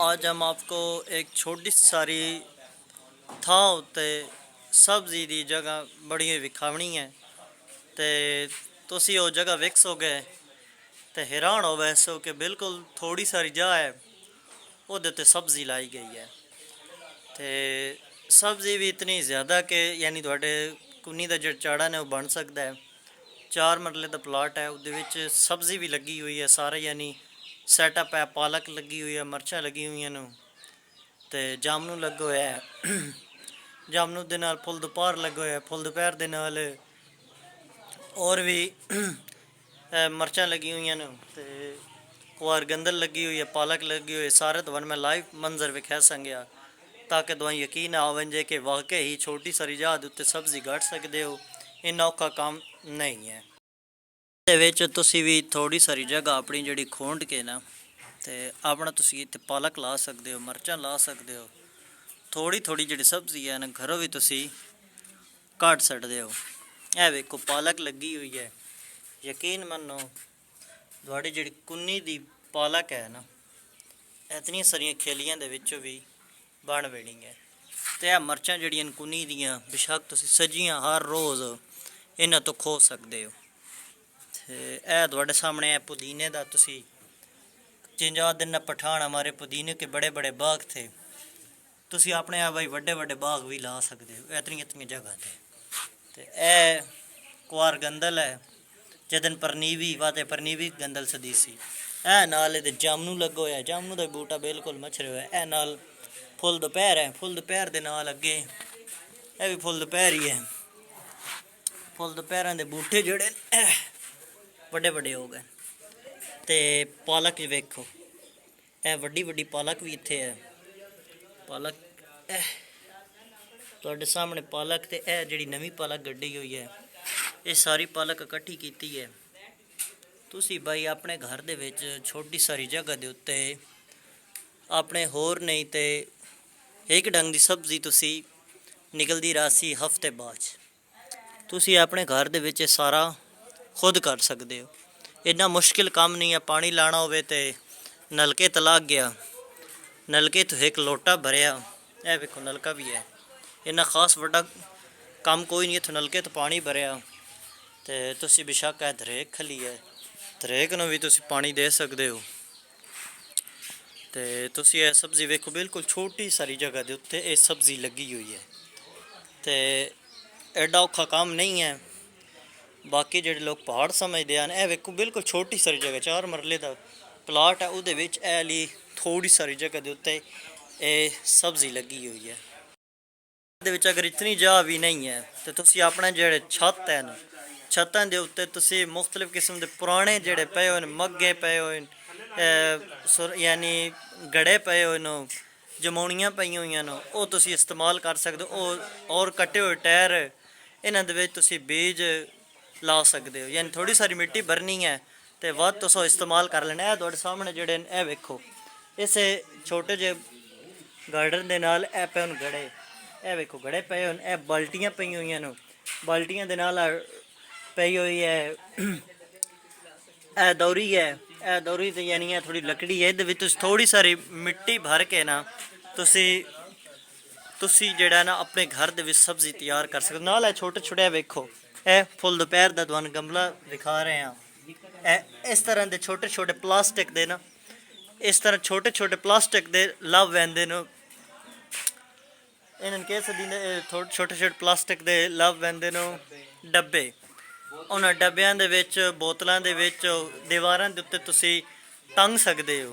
आज हम आपको एक छोटी सारी ਥਾਂ ਉੱਤੇ ਸਬਜ਼ੀ ਦੀ ਜਗ੍ਹਾ ਬੜੀ ਵਿਖਾਵਣੀ ਹੈ ਤੇ ਤੁਸੀਂ ਉਹ ਜਗ੍ਹਾ ਵੇਖੋਗੇ ਤੇ ਹੈਰਾਨ ਹੋ ਵੈਸੋ ਕਿ ਬਿਲਕੁਲ ਥੋੜੀ ਸਾਰੀ ਜਗ੍ਹਾ ਹੈ ਉਹਦੇ ਉੱਤੇ ਸਬਜ਼ੀ ਲਾਈ ਗਈ ਹੈ ਤੇ ਸਬਜ਼ੀ ਵੀ ਇਤਨੀ ਜ਼ਿਆਦਾ ਕਿ ਯਾਨੀ ਤੁਹਾਡੇ ਕੁੰਨੀ ਦਾ ਜਿਹੜਾ ਚਾੜਾ ਨੇ ਉਹ ਬਣ ਸਕਦਾ ਹੈ। 4 ਮਰਲੇ ਦਾ ਪਲਾਟ ਹੈ, ਉਹਦੇ ਵਿੱਚ ਸਬਜ਼ੀ ਵੀ ਲੱਗੀ ਹੋਈ ਹੈ ਸਾਰਾ, ਯਾਨੀ ਸੈਟਅਪ ਹੈ। ਪਾਲਕ ਲੱਗੀ ਹੋਈ ਹੈ, ਮਿਰਚਾਂ ਲੱਗੀ ਹੋਈਆਂ ਨੇ ਤੇ ਜਾਮਨੂ ਲੱਗਾ ਹੋਇਆ ਹੈ। ਜਾਮਨੂ ਦੇ ਨਾਲ ਫੁੱਲ ਦੁਪਹਿਰ ਲੱਗਾ ਹੋਇਆ, ਫੁੱਲ ਦੁਪਹਿਰ ਦੇ ਨਾਲ ਹੋਰ ਵੀ ਮਿਰਚਾਂ ਲੱਗੀਆਂ ਹੋਈਆਂ ਨੇ ਤੇ ਕੁਆਰਗੰਦਲ ਲੱਗੀ ਹੋਈ ਹੈ, ਪਾਲਕ ਲੱਗੀ ਹੋਈ ਹੈ। ਸਾਰੇ ਤੁਹਾਨੂੰ ਮੈਂ ਲਾਈਵ ਮੰਜ਼ਰ ਵਿਖਾ ਸੰਗਿਆ ਤਾਂ ਕਿ ਤੁਹਾਨੂੰ ਯਕੀਨ ਆਵੇ ਜੇ ਕਿ ਵਾਕਈ ਹੀ ਛੋਟੀ ਸਾਰੀ ਜਗ੍ਹਾ ਦੇ ਉੱਤੇ ਸਬਜ਼ੀ ਕੱਢ ਸਕਦੇ ਹੋ। ਇੰਨਾ ਔਖਾ ਕੰਮ ਨਹੀਂ ਹੈ। ਇਹਦੇ ਵਿੱਚ ਤੁਸੀਂ ਵੀ ਥੋੜੀ ਸਾਰੀ ਜਗ੍ਹਾ ਆਪਣੀ ਜਿਹੜੀ ਖੋਂਡ ਕੇ ਨਾ ਤੇ ਆਪਣਾ ਤੁਸੀਂ ਇੱਥੇ ਪਾਲਕ ਲਾ ਸਕਦੇ ਹੋ, ਮਿਰਚਾਂ ਲਾ ਸਕਦੇ ਹੋ। ਥੋੜੀ ਥੋੜੀ ਜਿਹੜੀ ਸਬਜ਼ੀ ਹੈ ਨਾ ਘਰੋਂ ਵੀ ਤੁਸੀਂ ਕੱਢ ਸਕਦੇ ਹੋ। ਇਹ ਵੇਖੋ ਪਾਲਕ ਲੱਗੀ ਹੋਈ ਹੈ, ਯਕੀਨ ਮੰਨੋ ਤੁਹਾਡੀ ਜਿਹੜੀ ਕੁੰਨੀ ਦੀ ਪਾਲਕ ਹੈ ਨਾ ਇਤਨੀਆਂ ਸਾਰੀਆਂ ਖੇਲੀਆਂ ਦੇ ਵਿੱਚੋਂ ਵੀ ਬਣ ਵੇਣੀ ਹੈ। ਤੇ ਇਹ ਮਿਰਚਾਂ ਜਿਹੜੀਆਂ ਕੁੰਨੀ ਦੀਆਂ ਬੇਸ਼ੱਕ ਤੁਸੀਂ ਸਜੀਆਂ ਹਰ ਰੋਜ਼ ਇਹਨਾਂ ਤੋਂ ਖੋ ਸਕਦੇ ਹੋ। ਤੇ ਇਹ ਤੁਹਾਡੇ ਸਾਹਮਣੇ ਹੈ पुदीने ਦਾ। ਤੁਸੀਂ जिंजा दिन पठान हमारे पुदीने के बड़े बड़े बाग थे, तुसी अपने आप भाई बड़े बड़े बाग भी ला सकते हो इतनी इतनी जगह ते ए कुआर गंदल है जदन परनीवी वाते परनीवी गंदल सदी सी। ए नाल दे जामनू लगो है, जामनू का बूटा बिल्कुल मछरे हुआ है। ए नाल फुल दोपहर है, फुल दोपहर के नाल अगे ए भी फुल दोपहर ही है। फुल दोपहर के बूटे जोड़े बड़े बड़े हो गए। ਤੇ ਪਾਲਕ ਵੇਖੋ, ਇਹ ਵੱਡੀ ਵੱਡੀ ਪਾਲਕ ਵੀ ਇੱਥੇ ਹੈ। ਪਾਲਕ ਤੁਹਾਡੇ ਸਾਹਮਣੇ ਪਾਲਕ ਤੇ ਇਹ ਜਿਹੜੀ ਨਵੀਂ ਪਾਲਕ ਗੱਡੀ ਹੋਈ ਹੈ, ਇਹ ਸਾਰੀ ਪਾਲਕ ਇਕੱਠੀ ਕੀਤੀ ਹੈ। ਤੁਸੀਂ ਬਾਈ ਆਪਣੇ ਘਰ ਦੇ ਵਿੱਚ ਛੋਟੀ ਸਾਰੀ ਜਗ੍ਹਾ ਦੇ ਉੱਤੇ ਆਪਣੇ ਹੋਰ ਨਹੀਂ ਤੇ ਇੱਕ ਡੰਗ ਦੀ ਸਬਜ਼ੀ ਤੁਸੀਂ ਨਿਕਲਦੀ ਰਾਸੀ ਹਫਤੇ ਬਾਅਦ ਤੁਸੀਂ ਆਪਣੇ ਘਰ ਦੇ ਵਿੱਚ ਸਾਰਾ ਖੁਦ ਕਰ ਸਕਦੇ ਹੋ। इन्ना मुश्किल काम नहीं है। पानी लाना होवे ते नलके तो लग गया, नलके तो एक लोटा भरिया, ए वेखो नलका भी है। इन्ना खास वड्डा काम कोई नहीं, इत्थों नलके तो पानी भरिया ते तुसी बेशक है धरेक खली है, धरेक नूं भी तुसी पानी दे सकते हो। ते तुसी ये सब्ज़ी वेखो बिल्कुल छोटी सारी जगह दे उत्ते ये सब्ज़ी लगी हुई है ते एडा औखा काम नहीं है। बाकी जो लोग पहाड़ समझते हैं, यह वेखो बिल्कुल छोटी सारी जगह 4 मरले का प्लाट है, वो ऐली थोड़ी सारी जगह के उत्ते सब्ज़ी लगी हुई है। अगर इतनी जगह भी नहीं है तो तुसी अपने जोड़े छत है ना, छतों के उत्ते तुसी मुख्तलिफ किस्म के पुराने जोड़े पे हुए मग्गे पे हुए, यानी गड़े पे हुए, जमौनियाँ पई हुई ने, वो तुसी इस्तेमाल कर सकते हो। और कटे हुए टायर इन्हां दे विच तुसी बीज ला सकते हो, यानी थोड़ी सारी मिट्टी भरनी है तो वध तुसो इस्तेमाल कर लेना। है तुहाडे सामने जेडे ए वेखो इस छोटे जे गार्डन के नाल ए पे गड़े, ए वेखो गड़े पे ए बाल्टियाँ पई हुई ने, बाल्टियाँ दे नाल पई हुई है ए दौरी है। ए दौरी तो यानी है थोड़ी लकड़ी है, ये थोड़ी सारी मिट्टी भर के ना तुसी जेड़ा ना अपने घर दे विच सब्ज़ी तैयार कर सकते। नाल छोटे छोटे वेखो ए फुल दोपहर का तुहानूं गमला दिखा रहे हैं। इस तरह के छोटे छोटे प्लास्टिक दे ना, इस तरह छोटे छोटे प्लास्टिक दे लव वैंदे ने, इन्हां कह सकदे छोटे छोटे प्लास्टिक दे लव वैंदे ने डब्बे। उन्हां डब्बियां दे विच बोतलां दे विच दीवारां दे उत्ते तुसीं टंग सकदे हो।